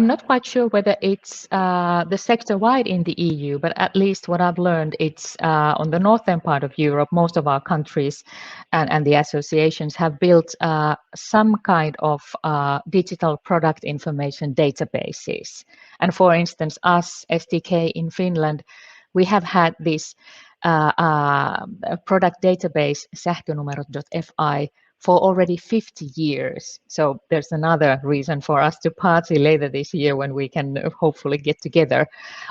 I'm not quite sure whether it's the sector-wide in the EU, but at least what I've learned, it's on the northern part of Europe. Most of our countries and the associations have built some kind of digital product information databases. And for instance, us, STK in Finland, we have had this product database, sähkönumerot.fi, for already 50 years. So there's another reason for us to party later this year when we can hopefully get together.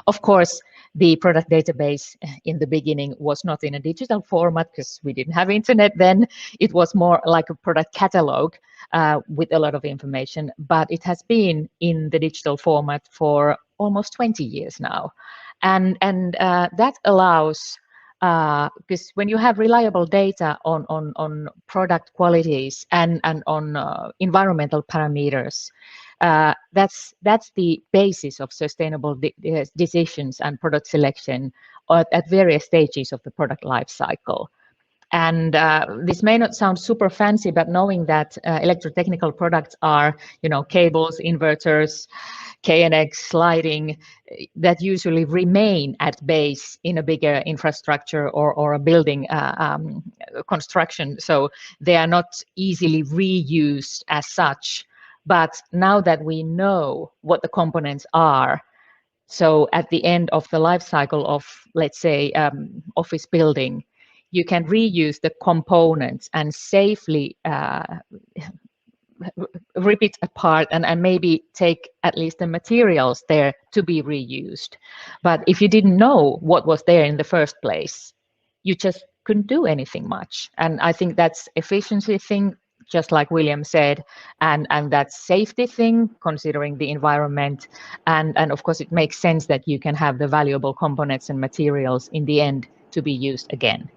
Of course, the product database in the beginning was not in a digital format because we didn't have internet then. It was more like a product catalog with a lot of information, but it has been in the digital format for almost 20 years now. And that allows, because when you have reliable data on product qualities and on environmental parameters, that's the basis of sustainable decisions and product selection at various stages of the product life cycle. And this may not sound super fancy, but knowing that electrotechnical products are, cables, inverters, KNX, lighting, that usually remain at base in a bigger infrastructure or a building construction. So they are not easily reused as such. But now that we know what the components are, so at the end of the life cycle of, let's say, office building, you can reuse the components and safely rip it apart and maybe take at least the materials there to be reused. But if you didn't know what was there in the first place, you just couldn't do anything much. And I think that's efficiency thing, just like William said, and that's safety thing, considering the environment. And of course, it makes sense that you can have the valuable components and materials in the end to be used again.